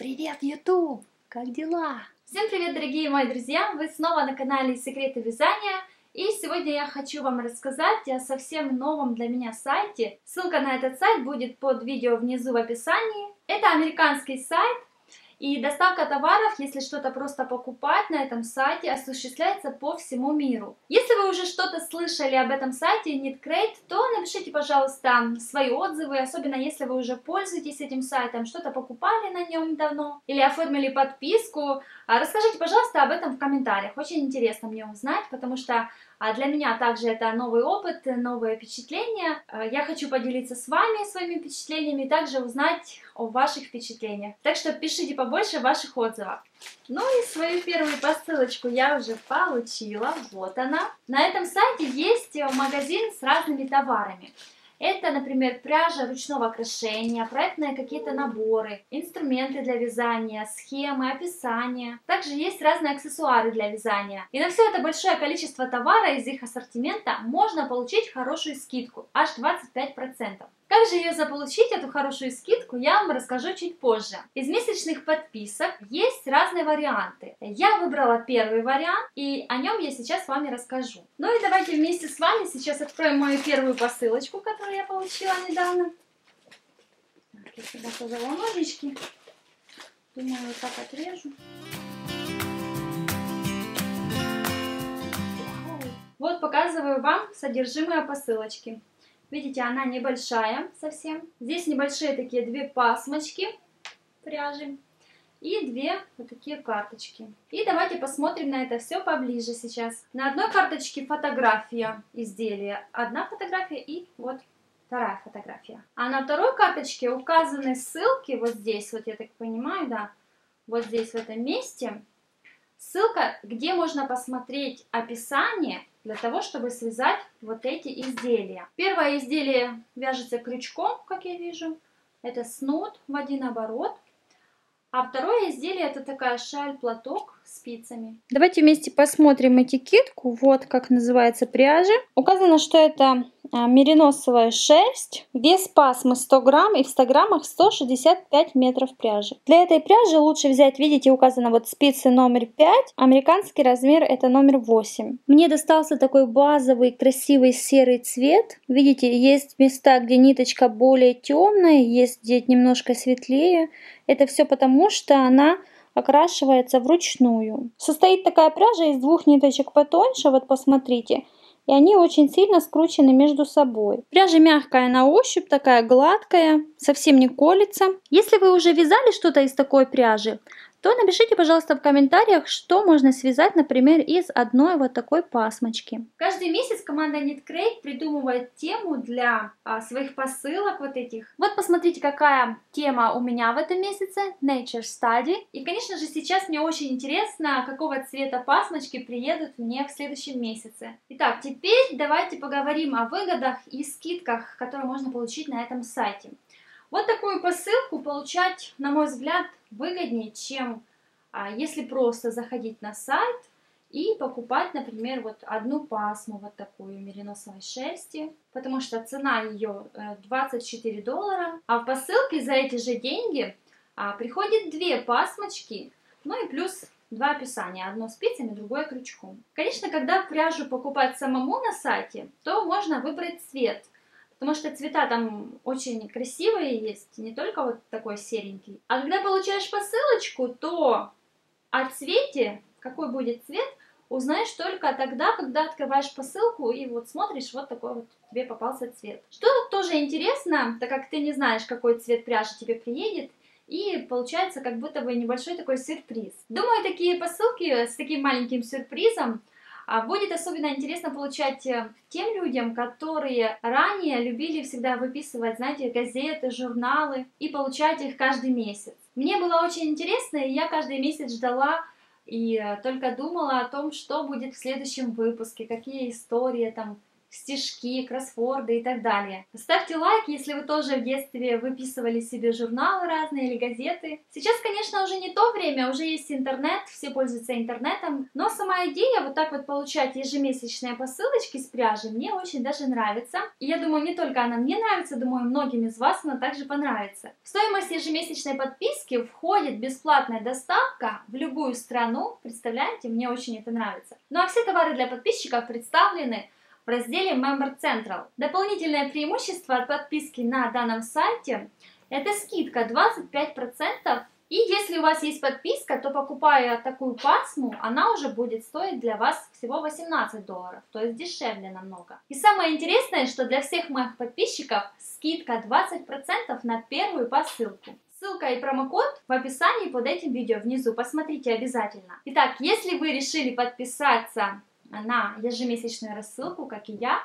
Привет, YouTube! Как дела? Всем привет, дорогие мои друзья! Вы снова на канале Секреты Вязания. И сегодня я хочу вам рассказать о совсем новом для меня сайте. Ссылка на этот сайт будет под видео внизу в описании. Это американский сайт. И доставка товаров, если что-то просто покупать на этом сайте, осуществляется по всему миру. Если вы уже что-то слышали об этом сайте Knitcrate, то напишите, пожалуйста, свои отзывы, особенно если вы уже пользуетесь этим сайтом, что-то покупали на нем давно или оформили подписку. Расскажите, пожалуйста, об этом в комментариях. Очень интересно мне узнать, потому что для меня также это новый опыт, новые впечатления. Я хочу поделиться с вами своими впечатлениями и также узнать о ваших впечатлениях. Так что пишите побольше ваших отзывов. Ну и свою первую посылочку я уже получила. Вот она. На этом сайте есть магазин с разными товарами. Это, например, пряжа ручного крошения, проектные какие-то наборы, инструменты для вязания, схемы, описания. Также есть разные аксессуары для вязания. И на все это большое количество товара из их ассортимента можно получить хорошую скидку, аж 25%. Как же ее заполучить, эту хорошую скидку, я вам расскажу чуть позже. Из месячных подписок есть разные варианты. Я выбрала первый вариант, и о нем я сейчас с вами расскажу. Ну и давайте вместе с вами сейчас откроем мою первую посылочку, которую я получила недавно. Так, я сюда положила ножички. Думаю, вот так отрежу. Вот показываю вам содержимое посылочки. Видите, она небольшая совсем. Здесь небольшие такие две пасмочки пряжи и две вот такие карточки. И давайте посмотрим на это все поближе сейчас. На одной карточке фотография изделия, одна фотография и вот вторая фотография. А на второй карточке указаны ссылки вот здесь, вот я так понимаю, да, вот здесь в этом месте. Ссылка, где можно посмотреть описание для того, чтобы связать вот эти изделия. Первое изделие вяжется крючком, как я вижу. Это снуд в один оборот. А второе изделие это такая шаль-платок с спицами. Давайте вместе посмотрим этикетку. Вот как называется пряжа. Указано, что это мериносовая шерсть. Вес пасмы 100 грамм и в 100 граммах 165 метров пряжи. Для этой пряжи лучше взять, видите, указано вот спицы номер 5. Американский размер это номер 8. Мне достался такой базовый красивый серый цвет. Видите, есть места, где ниточка более темная, есть где немножко светлее. Это все потому, что она окрашивается вручную. Состоит такая пряжа из двух ниточек потоньше, вот посмотрите. И они очень сильно скручены между собой. Пряжа мягкая на ощупь, такая гладкая, совсем не колется. Если вы уже вязали что-то из такой пряжи, то напишите, пожалуйста, в комментариях, что можно связать, например, из одной вот такой пасмочки. Каждый месяц команда Knitcrate придумывает тему для своих посылок вот этих. Вот посмотрите, какая тема у меня в этом месяце. Nature Study. И, конечно же, сейчас мне очень интересно, какого цвета пасмочки приедут мне в следующем месяце. Итак, теперь давайте поговорим о выгодах и скидках, которые можно получить на этом сайте. Вот такую посылку получать, на мой взгляд, выгоднее, чем если просто заходить на сайт и покупать, например, вот одну пасму, вот такую мериносовой шерсти, потому что цена ее $24, а в посылке за эти же деньги приходит две пасмочки, ну и плюс два описания, одно спицами, другое крючком. Конечно, когда пряжу покупать самому на сайте, то можно выбрать цвет. Потому что цвета там очень красивые есть, не только вот такой серенький. А когда получаешь посылочку, то о цвете, какой будет цвет, узнаешь только тогда, когда открываешь посылку и вот смотришь, вот такой вот тебе попался цвет. Что тоже интересно, так как ты не знаешь, какой цвет пряжи тебе приедет, и получается как будто бы небольшой такой сюрприз. Думаю, такие посылки с таким маленьким сюрпризом будет особенно интересно получать тем людям, которые ранее любили всегда выписывать, знаете, газеты, журналы и получать их каждый месяц. Мне было очень интересно, и я каждый месяц ждала и только думала о том, что будет в следующем выпуске, какие истории там стишки, кроссворды и так далее. Ставьте лайк, если вы тоже в детстве выписывали себе журналы разные или газеты. Сейчас, конечно, уже не то время, уже есть интернет, все пользуются интернетом, но сама идея вот так вот получать ежемесячные посылочки с пряжи мне очень даже нравится. И я думаю, не только она мне нравится, думаю, многим из вас она также понравится. В стоимость ежемесячной подписки входит бесплатная доставка в любую страну. Представляете, мне очень это нравится. Ну а все товары для подписчиков представлены в разделе Member Central. Дополнительное преимущество от подписки на данном сайте – это скидка 25%. И если у вас есть подписка, то покупая такую пасму, она уже будет стоить для вас всего $18, то есть дешевле намного. И самое интересное, что для всех моих подписчиков скидка 20% на первую посылку. Ссылка и промокод в описании под этим видео внизу, посмотрите обязательно. Итак, если вы решили подписаться на ежемесячную рассылку, как и я,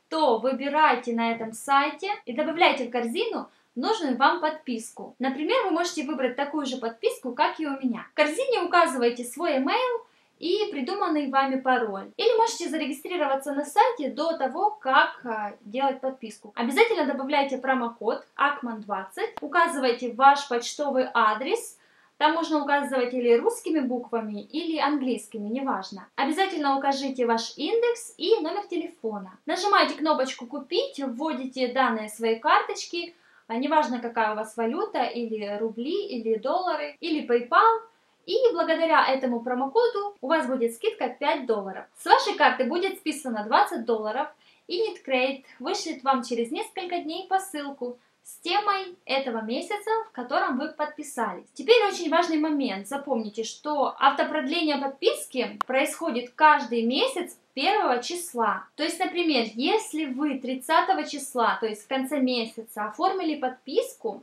то выбирайте на этом сайте и добавляйте в корзину нужную вам подписку. Например, вы можете выбрать такую же подписку, как и у меня. В корзине указываете свой email и придуманный вами пароль. Или можете зарегистрироваться на сайте до того, как делать подписку. Обязательно добавляйте промокод ACMAN20, указывайте ваш почтовый адрес. Там можно указывать или русскими буквами, или английскими, неважно. Обязательно укажите ваш индекс и номер телефона. Нажимаете кнопочку «Купить», вводите данные своей карточки, неважно какая у вас валюта, или рубли, или доллары, или PayPal. И благодаря этому промокоду у вас будет скидка $5. С вашей карты будет списано $20, и Knitcrate вышлет вам через несколько дней посылку с темой этого месяца, в котором вы подписались. Теперь очень важный момент. Запомните, что автопродление подписки происходит каждый месяц 1 числа. То есть, например, если вы 30 числа, то есть в конце месяца, оформили подписку,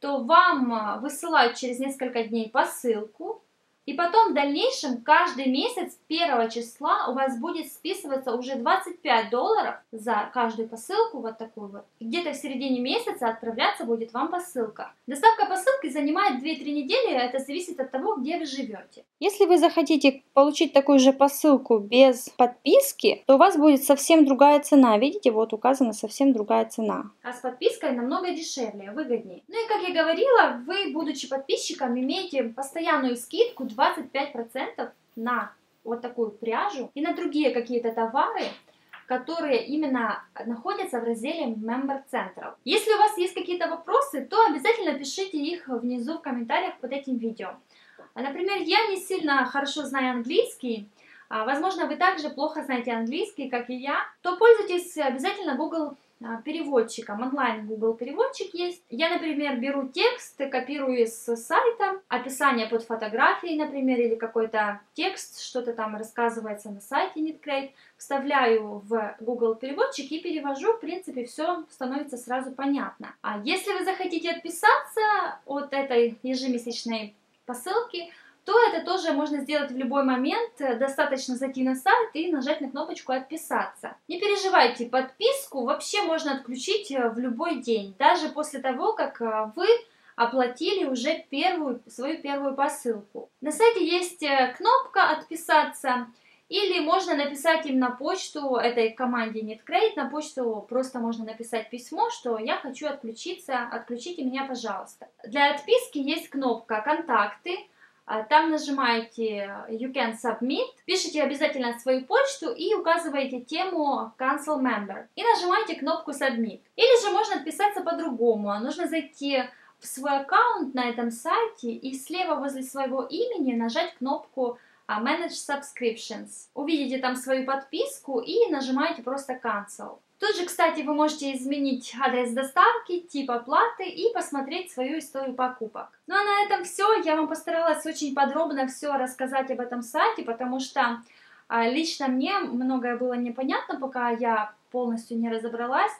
то вам высылают через несколько дней посылку, и потом в дальнейшем каждый месяц 1 числа у вас будет списываться уже $25 за каждую посылку, вот такую вот. И где-то в середине месяца отправляться будет вам посылка. Доставка посылки занимает 2-3 недели, это зависит от того, где вы живете. Если вы захотите получить такую же посылку без подписки, то у вас будет совсем другая цена. Видите, вот указана совсем другая цена. А с подпиской намного дешевле, выгоднее. Ну и как я говорила, вы, будучи подписчиком, имеете постоянную скидку 25% на вот такую пряжу и на другие какие-то товары, которые именно находятся в разделе Member Central. Если у вас есть какие-то вопросы, то обязательно пишите их внизу в комментариях под этим видео. Например, я не сильно хорошо знаю английский, возможно, вы также плохо знаете английский, как и я, то пользуйтесь обязательно Google переводчиком. Онлайн Google переводчик есть. Я, например, беру текст, копирую с сайта, описание под фотографией, например, или какой-то текст, что-то там рассказывается на сайте Knitcrate, вставляю в Google переводчик и перевожу, в принципе, все становится сразу понятно. А если вы захотите отписаться от этой ежемесячной посылки, то это тоже можно сделать в любой момент. Достаточно зайти на сайт и нажать на кнопочку «Отписаться». Не переживайте, подписку вообще можно отключить в любой день, даже после того, как вы оплатили уже свою первую посылку. На сайте есть кнопка «Отписаться», или можно написать им на почту этой команде Knitcrate, на почту просто можно написать письмо, что я хочу отключиться, отключите меня, пожалуйста. Для отписки есть кнопка «Контакты». Там нажимаете You can submit, пишите обязательно свою почту и указываете тему Cancel Member. И нажимаете кнопку Submit. Или же можно отписаться по-другому. Нужно зайти в свой аккаунт на этом сайте и слева возле своего имени нажать кнопку Manage Subscriptions. Увидите там свою подписку и нажимаете просто Cancel. Тут же, кстати, вы можете изменить адрес доставки, тип оплаты и посмотреть свою историю покупок. Ну а на этом все. Я вам постаралась очень подробно все рассказать об этом сайте, потому что лично мне многое было непонятно, пока я полностью не разобралась.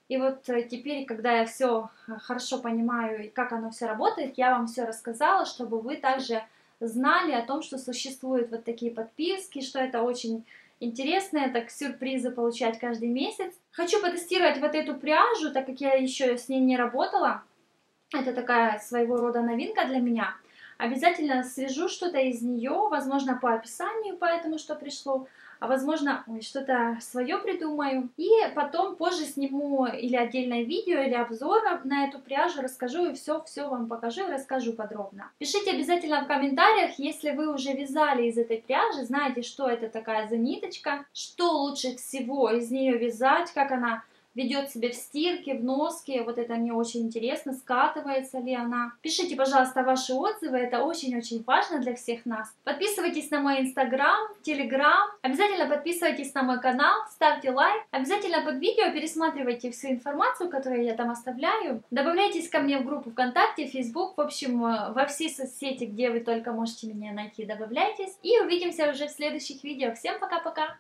И вот теперь, когда я все хорошо понимаю, как оно все работает, я вам все рассказала, чтобы вы также знали о том, что существуют вот такие подписки, что это очень интересно, так сюрпризы получать каждый месяц. Хочу потестировать вот эту пряжу, так как я еще с ней не работала. Это такая своего рода новинка для меня. Обязательно свяжу что-то из нее, возможно, по описанию, поэтому что пришло, а возможно, что-то свое придумаю. И потом позже сниму или отдельное видео, или обзор на эту пряжу, расскажу и все вам покажу и расскажу подробно. Пишите обязательно в комментариях, если вы уже вязали из этой пряжи, знаете, что это такая за ниточка, что лучше всего из нее вязать, как она ведет себя в стирке, в носке. Вот это мне очень интересно, скатывается ли она. Пишите, пожалуйста, ваши отзывы, это очень-очень важно для всех нас. Подписывайтесь на мой инстаграм, телеграм, обязательно подписывайтесь на мой канал, ставьте лайк, обязательно под видео пересматривайте всю информацию, которую я там оставляю. Добавляйтесь ко мне в группу ВКонтакте, Фейсбук, в общем, во все соцсети, где вы только можете меня найти, добавляйтесь. И увидимся уже в следующих видео. Всем пока-пока!